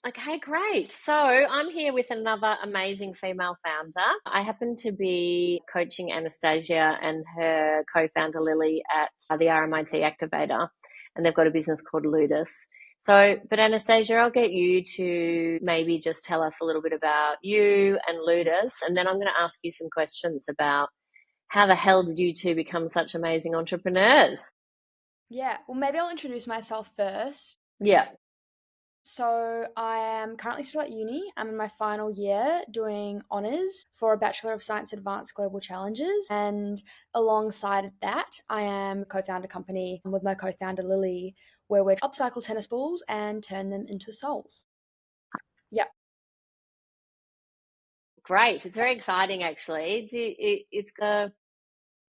Okay, great. So I'm here with another amazing female founder. I happen to be coaching Anastasia and her co-founder Lily at the RMIT Activator, and they've got a business called Ludis. So, but Anastasia, I'll get you to maybe just tell us a little bit about you and Ludis, and then I'm going to ask you some questions about how the hell did you two become such amazing entrepreneurs? Yeah, well, maybe I'll introduce myself first. Yeah. So, I am currently still at uni. I'm in my final year doing honours for a Bachelor of Science Advanced Global Challenges. And alongside that, I am co-founder company with my co-founder Lily, where we upcycle tennis balls and turn them into souls. Yeah. Great. It's very exciting, actually.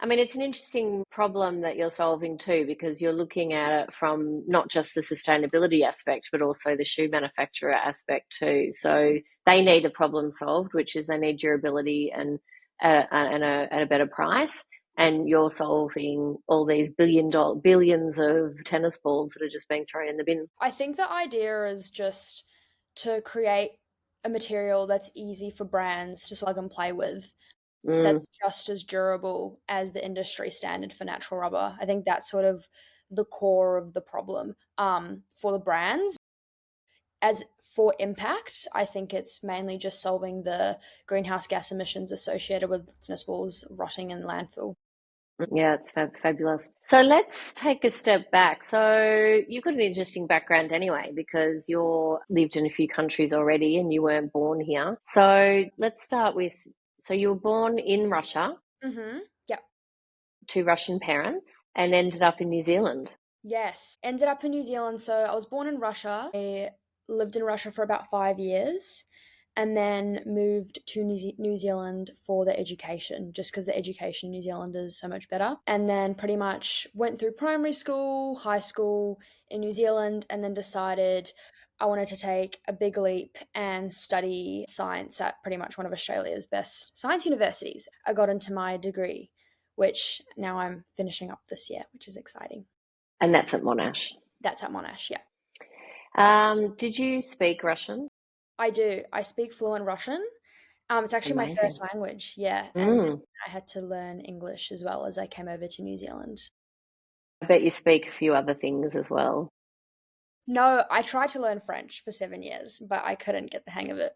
I mean, it's an interesting problem that you're solving too, because you're looking at it from not just the sustainability aspect, but also the shoe manufacturer aspect too. So they need a problem solved, which is they need durability and at a better price. And you're solving all these billions of tennis balls that are just being thrown in the bin. I think the idea is just to create a material that's easy for brands to plug and play with, Mm, that's just as durable as the industry standard for natural rubber. I think that's sort of the core of the problem for the brands. As for impact, I think it's mainly just solving the greenhouse gas emissions associated with tennis balls rotting in landfill. yeah, it's fabulous. So let's take a step back. So you've got an interesting background anyway, because you're lived in a few countries already and you weren't born here. So let's start with, so you were born in Russia Yeah. to Russian parents and ended up in New Zealand. Yes. Ended up in New Zealand. So I was born in Russia. I lived in Russia for about 5 years and then moved to New Zealand for the education, just because the education in New Zealand is so much better. And then pretty much went through primary school, high school in New Zealand, and then decided I wanted to take a big leap and study science at pretty much one of Australia's best science universities. I got into my degree, which now I'm finishing up this year, which is exciting. And that's at Monash. That's at Monash, yeah. Did you speak Russian? I do. I speak fluent Russian. It's actually my Amazing. first language, yeah, and Mm. I had to learn English as well as I came over to New Zealand. I bet you speak a few other things as well. No, I tried to learn French for 7 years, but I couldn't get the hang of it.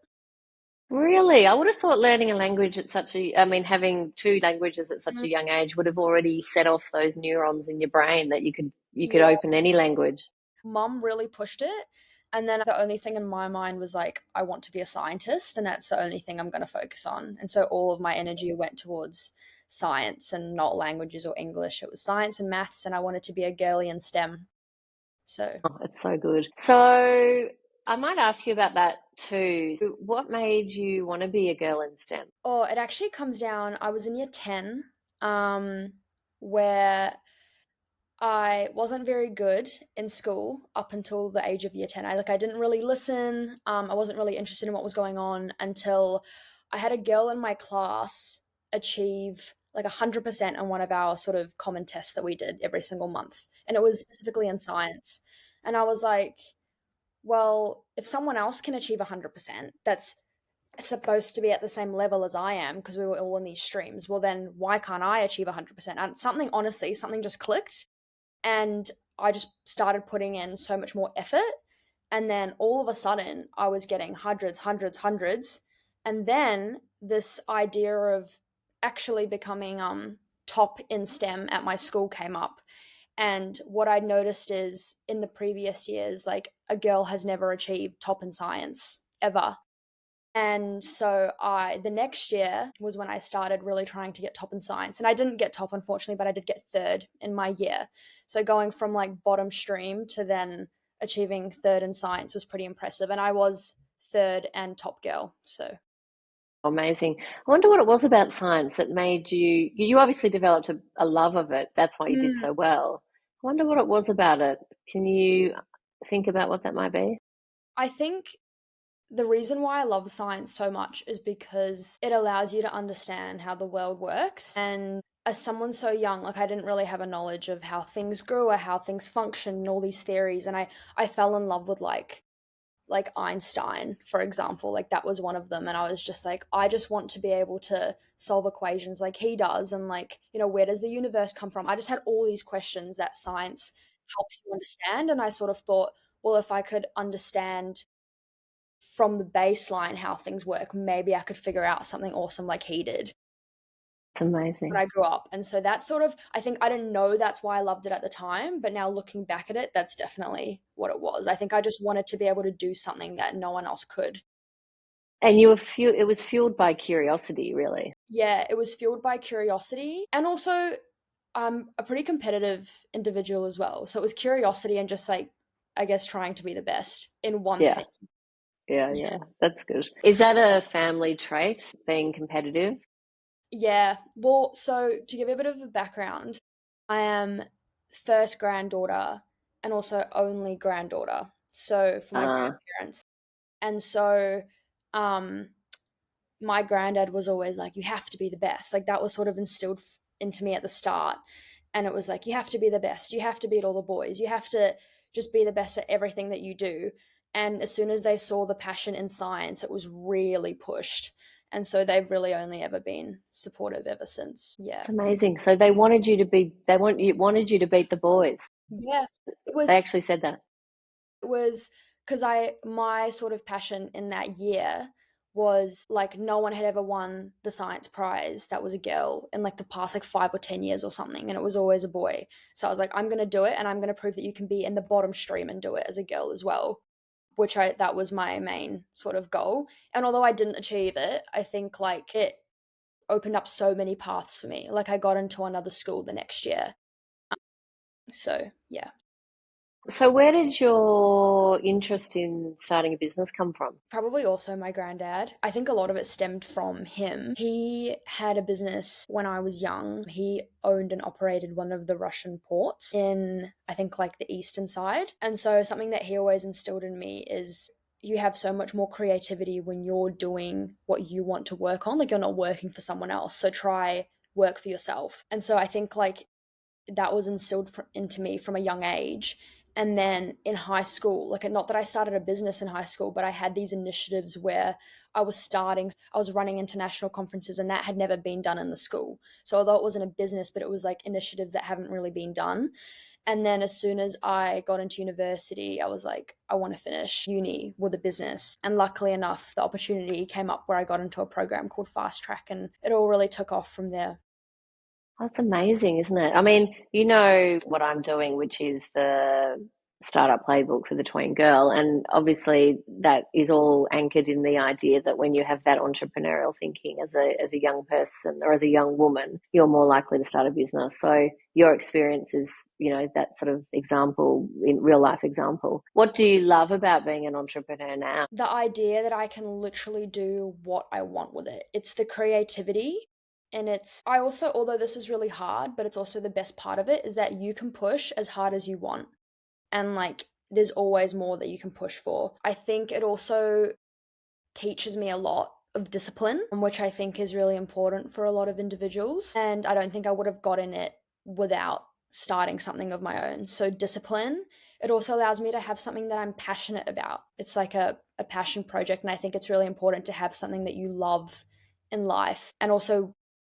Really? I would have thought learning a language at I mean, having two languages at such Mm. a young age would have already set off those neurons in your brain that you could Yeah, open any language. mum really pushed it, and then the only thing in my mind was like, I want to be a scientist, and that's the only thing I'm gonna focus on, and so all of my energy went towards science and not languages or English. It was science and maths, and I wanted to be a girly in STEM. So, Oh, it's so good. So I might ask you about that too. So what made you want to be a girl in STEM? oh, it actually comes down. I was in year 10, where I wasn't very good in school up until the age of year 10. I didn't really listen. I wasn't really interested in what was going on until I had a girl in my class achieve like 100% on one of our sort of common tests that we did every single month. And it was specifically in science. And I was like, well, if someone else can achieve 100%, that's supposed to be at the same level as I am because we were all in these streams. Well, then why can't I achieve 100%? And something, honestly, something just clicked. And I just started putting in so much more effort. And then all of a sudden, I was getting hundreds, hundreds, hundreds. And then this idea of actually becoming top in STEM at my school came up. And what I noticed is in the previous years, like a girl has never achieved top in science ever. And so the next year was when I started really trying to get top in science. And I didn't get top, unfortunately, but I did get third in my year. So going from like bottom stream to then achieving third in science was pretty impressive. And I was third and top girl. So Amazing. I wonder what it was about science that made you obviously developed a love of it. That's why you did Mm. so well. I wonder what it was about it. Can you think about what that might be? I think the reason why I love science so much is because it allows you to understand how the world works. And as someone so young, like I didn't really have a knowledge of how things grew or how things function and all these theories. And I fell in love with like like Einstein, for example. Like that was one of them. And I was just like, I just want to be able to solve equations like he does. And like, where does the universe come from? I just had all these questions that science helps you understand. And I sort of thought, well, if I could understand from the baseline how things work, maybe I could figure out something awesome like he did It's when amazing. I grew up. And so that's sort of, I think I didn't know that's why I loved it at the time, but now looking back at it, that's definitely what it was. I think I just wanted to be able to do something that no one else could. And you were it was fueled by curiosity, really. Yeah, it was fueled by curiosity, and also I'm a pretty competitive individual as well. So it was curiosity and just like, I guess, trying to be the best in one Yeah, thing. yeah, Yeah. yeah. That's good. Is that a family trait, being competitive? Yeah. Well, so to give you a bit of a background, I am first granddaughter and also only granddaughter. So for my Uh, grandparents. And so um my granddad was always like, you have to be the best. Like that was sort of instilled into me at the start. And it was like, you have to be the best. You have to beat all the boys. You have to just be the best at everything that you do. And as soon as they saw the passion in science, it was really pushed. And so they've really only ever been supportive ever since. Yeah. it's amazing. So they wanted you to be, wanted you to beat the boys. Yeah. It They was actually said that. it was because my sort of passion in that year was like no one had ever won the science prize that was a girl in like the past like 5 or 10 years or something, and it was always a boy. So I was like, I'm gonna do it, and I'm gonna prove that you can be in the bottom stream and do it as a girl as well. Which I that was my main sort of goal. And although I didn't achieve it, I think like it opened up so many paths for me. Like I got into another school the next year. So yeah. So where did your interest in starting a business come from? Probably also my granddad. I think a lot of it stemmed from him. He had a business when I was young. He owned and operated one of the Russian ports in, I think, like the eastern side. And so something that he always instilled in me is you have so much more creativity when you're doing what you want to work on. Like you're not working for someone else. So try work for yourself. And so I think like that was instilled into me from a young age. And then in high school, like not that I started a business in high school, but I had these initiatives where I was running international conferences, and that had never been done in the school. So although it wasn't a business, but it was like initiatives that haven't really been done. And then as soon as I got into university, I was like, I want to finish uni with a business. And luckily enough, the opportunity came up where I got into a program called Fast Track, and it all really took off from there. That's amazing, isn't it? I mean, you know what I'm doing, which is the startup playbook for the tween girl. And obviously that is all anchored in the idea that when you have that entrepreneurial thinking as a young person or as a young woman, you're more likely to start a business. So your experience is, you know, that sort of example, in real life example. What do you love about being an entrepreneur now? The idea that I can literally do what I want with it. It's the creativity. And I also, although this is really hard, but it's also the best part of it is that you can push as hard as you want. And like, there's always more that you can push for. I think it also teaches me a lot of discipline, which I think is really important for a lot of individuals. And I don't think I would have gotten it without starting something of my own. So, discipline. It also allows me to have something that I'm passionate about. It's like a passion project. And I think it's really important to have something that you love in life, and also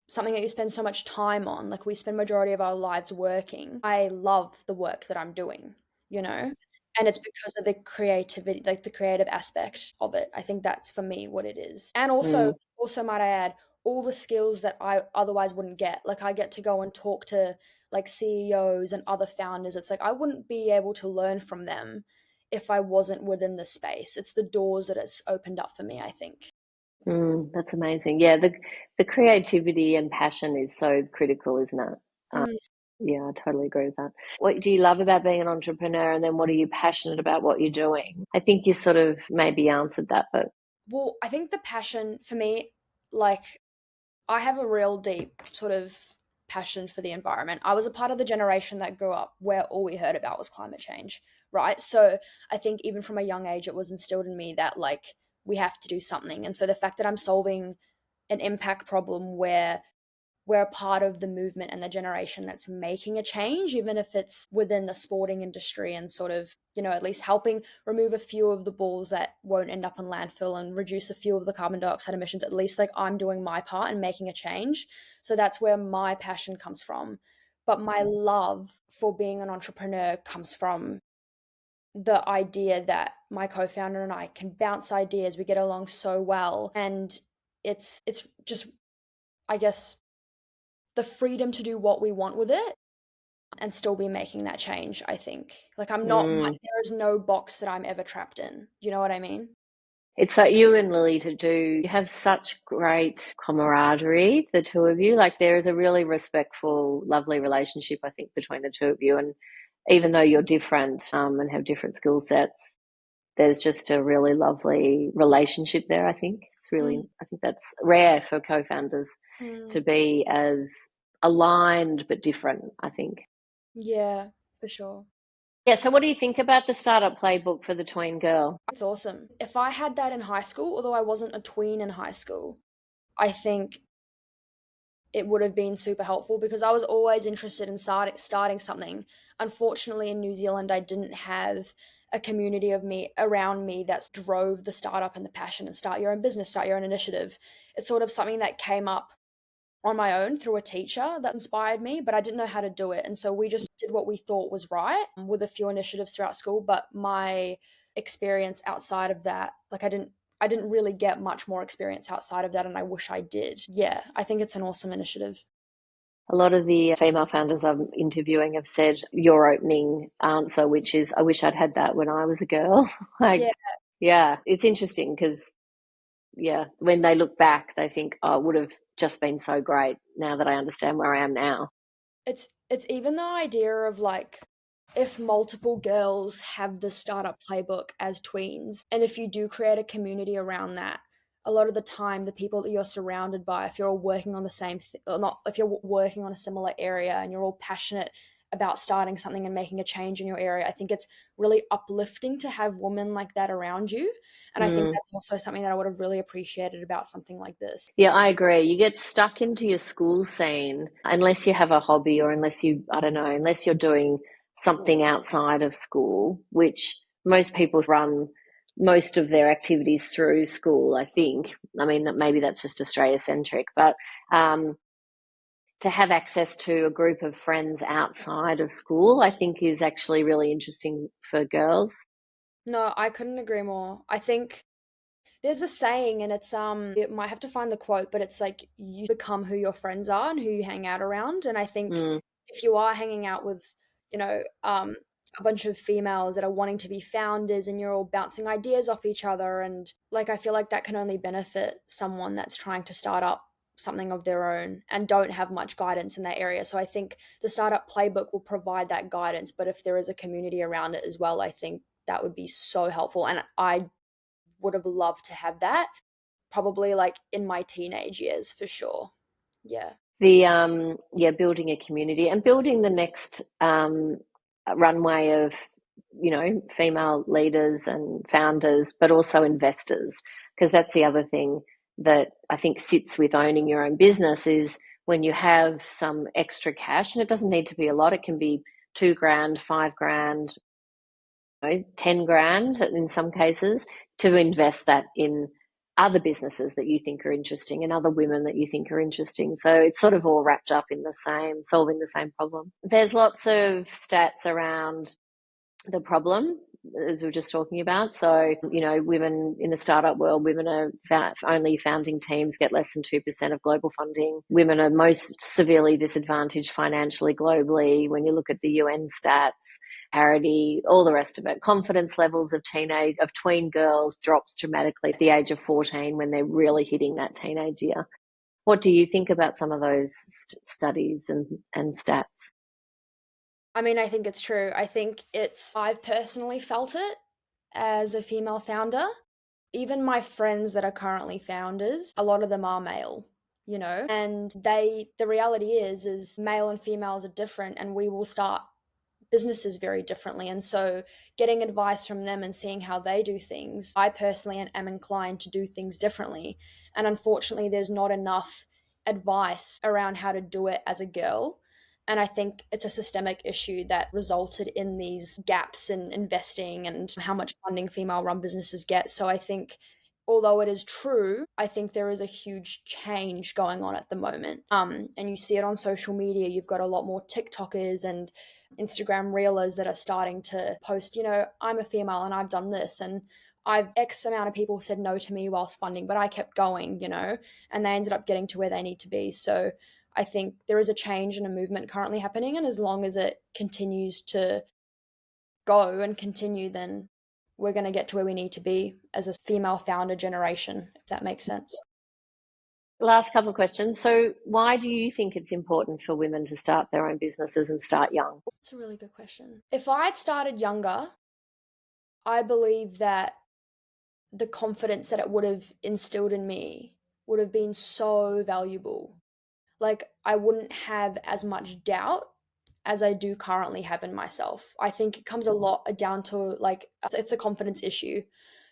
something that you spend so much time on. Like we spend majority of our lives working. I love the work that I'm doing, you know? And it's because of the creativity, like the creative aspect of it. I think that's for me what it is. And Mm. also might I add, all the skills that I otherwise wouldn't get. Like I get to go and talk to like CEOs and other founders. It's like I wouldn't be able to learn from them if I wasn't within the space. It's the doors that it's opened up for me, I think. That's amazing. Yeah, the creativity and passion is so critical, isn't it? Um, Mm. yeah, I totally agree with that. What do you love about being an entrepreneur, and then what are you passionate about what you're doing? I think you sort of maybe answered that, but Well, I think the passion for me, like I have a real deep sort of passion for the environment. I was a part of the generation that grew up where all we heard about was climate change, right? So I think even from a young age, it was instilled in me that like we have to do something. And so the fact that I'm solving an impact problem where we're a part of the movement and the generation that's making a change, even if it's within the sporting industry, and sort of, at least helping remove a few of the balls that won't end up in landfill and reduce a few of the carbon dioxide emissions. At least like I'm doing my part and making a change. So that's where my passion comes from. But my love for being an entrepreneur comes from the idea that my co-founder and I can bounce ideas. We get along so well, and it's just, I guess, the freedom to do what we want with it and still be making that change, I think. Like Mm. there is no box that I'm ever trapped in. You know what I mean? It's like you and Lily you have such great camaraderie, the two of you. Like there is a really respectful, lovely relationship, I think, between the two of you. And even though you're different and have different skill sets, there's just a really lovely relationship there, I think. Mm, I think that's rare for co-founders to mm, be as aligned but different, I think. yeah, for sure. Yeah, so what do you think about the startup playbook for the tween girl? It's awesome. If I had that in high school, although I wasn't a tween in high school, I think it would have been super helpful because I was always interested in starting something. Unfortunately, in New Zealand, I didn't have a community of me around me that drove the startup and the passion and start your own business, start your own initiative. It's sort of something that came up on my own through a teacher that inspired me, but I didn't know how to do it. And so we just did what we thought was right with a few initiatives throughout school. But my experience outside of that, like I didn't really get much more experience outside of that, and I wish I did. Yeah, I think it's an awesome initiative. A lot of the female founders I'm interviewing have said your opening answer, which is, I wish I'd had that when I was a girl. Like, Yeah, yeah, it's interesting because, yeah, when they look back, they think, oh, it would have just been so great now that I understand where I am now. it's even the idea of like if multiple girls have the startup playbook as tweens, and if you do create a community around that, a lot of the time the people that you're surrounded by, if you're all working on the same or not, if you're working on a similar area and you're all passionate about starting something and making a change in your area, I think it's really uplifting to have women like that around you. And I think Mm. that's also something that I would have really appreciated about something like this. Yeah, I agree. You get stuck into your school scene unless you have a hobby or unless you, I don't know, unless you're doing something outside of school, which most people run most of their activities through school, I think. I mean, maybe that's just Australia centric, but um, to have access to a group of friends outside of school, I think is actually really interesting for girls. No, I couldn't agree more. I think there's a saying, and it's you might have to find the quote, but it's like you become who your friends are and who you hang out around. And I think Mm. if you are hanging out with, you know, a bunch of females that are wanting to be founders and you're all bouncing ideas off each other, and like I feel like that can only benefit someone that's trying to start up something of their own and don't have much guidance in that area. So I think the startup playbook will provide that guidance, but if there is a community around it as well, I think that would be so helpful. And I would have loved to have that probably like in my teenage years for sure. Yeah. The yeah, building a community and building the next runway of female leaders and founders, but also investors, because that's the other thing that I think sits with owning your own business is when you have some extra cash, and it doesn't need to be a lot. It can be 2 grand, 5 grand, 10 grand in some cases, to invest that in other businesses that you think are interesting and other women that you think are interesting. So it's sort of all wrapped up in the same, solving the same problem. There's lots of stats around the problem, as we were just talking about. So, women in the startup world, women are only founding teams get less than 2% of global funding. Women are most severely disadvantaged financially globally. When you look at the UN stats, parity, all the rest of it, confidence levels of tween girls drops dramatically at the age of 14 when they're really hitting that teenage year. What do you think about some of those studies and stats? I mean, I think it's true. I think I've personally felt it as a female founder. Even my friends that are currently founders, a lot of them are male, and the reality is male and females are different, and we will start businesses very differently. And so getting advice from them and seeing how they do things, I personally am inclined to do things differently. And unfortunately, there's not enough advice around how to do it as a girl. And I think it's a systemic issue that resulted in these gaps in investing and how much funding female run businesses get. So I think, although it is true, I think there is a huge change going on at the moment. And you see it on social media. You've got a lot more TikTokers and Instagram reelers that are starting to post, I'm a female and I've done this. And I've X amount of people said no to me whilst funding, but I kept going, and they ended up getting to where they need to be. So I think there is a change and a movement currently happening. And as long as it continues to go and continue, then we're going to get to where we need to be as a female founder generation, if that makes sense. Last couple of questions. So, why do you think it's important for women to start their own businesses and start young? That's a really good question. If I had started younger, I believe that the confidence that it would have instilled in me would have been so valuable. Like, I wouldn't have as much doubt as I do currently have in myself. I think it comes a lot down to, like, it's a confidence issue.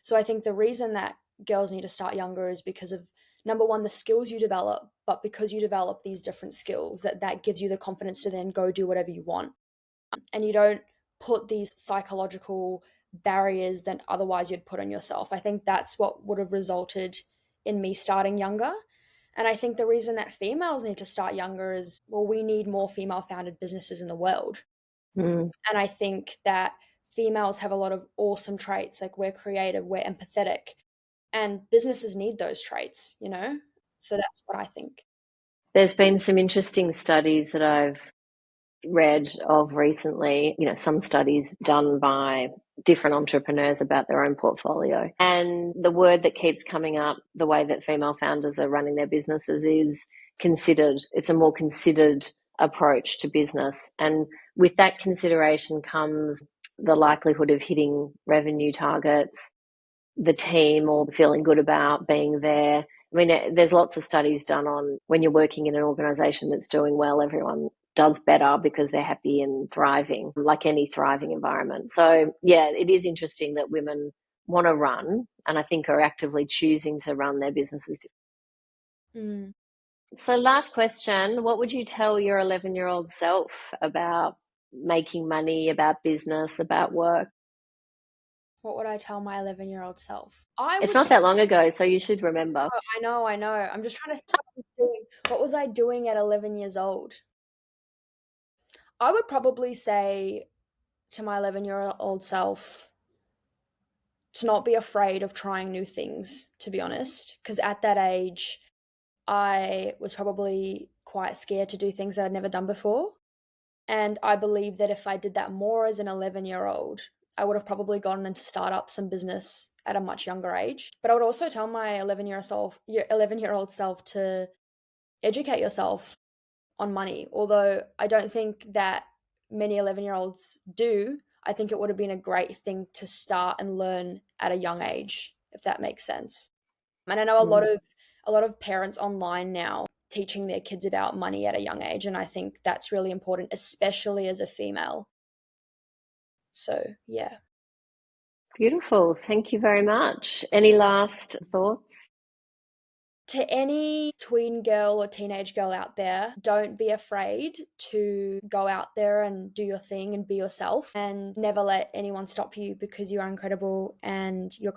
So I think the reason that girls need to start younger is because of, number one, the skills you develop, but because you develop these different skills, that gives you the confidence to then go do whatever you want. And you don't put these psychological barriers that otherwise you'd put on yourself. I think that's what would have resulted in me starting younger. And I think the reason that females need to start younger is, well, we need more female founded businesses in the world. Mm. And I think that females have a lot of awesome traits. Like, we're creative, we're empathetic, and businesses need those traits, So that's what I think. There's been some interesting studies that I've read of recently, some studies done by different entrepreneurs about their own portfolio. And the word that keeps coming up, the way that female founders are running their businesses, is considered. It's a more considered approach to business. And with that consideration comes the likelihood of hitting revenue targets, the team or feeling good about being there. I mean, there's lots of studies done on when you're working in an organization that's doing well, everyone does better because they're happy and thriving, like any thriving environment. So, yeah, it is interesting that women want to run and I think are actively choosing to run their businesses. Mm. So, last question, what would you tell your 11-year-old self about making money, about business, about work? What would I tell my 11-year-old self? It's not that long ago, so you should remember. I know. I'm just trying to think what was I doing at 11 years old? I would probably say to my 11-year-old self to not be afraid of trying new things, to be honest. Because at that age, I was probably quite scared to do things that I'd never done before. And I believe that if I did that more as an 11-year-old, I would have probably gone into startups and business at a much younger age. But I would also tell my 11-year-old self to educate yourself on money. Although I don't think that many 11-year-olds do, I think it would have been a great thing to start and learn at a young age, if that makes sense. And I know a lot of parents online now teaching their kids about money at a young age, and I think that's really important, especially as a female. So, yeah. Beautiful. Thank you very much. Any last thoughts? To any tween girl or teenage girl out there, don't be afraid to go out there and do your thing and be yourself, and never let anyone stop you, because you are incredible and your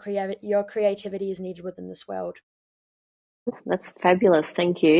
creativity is needed within this world. That's fabulous. Thank you.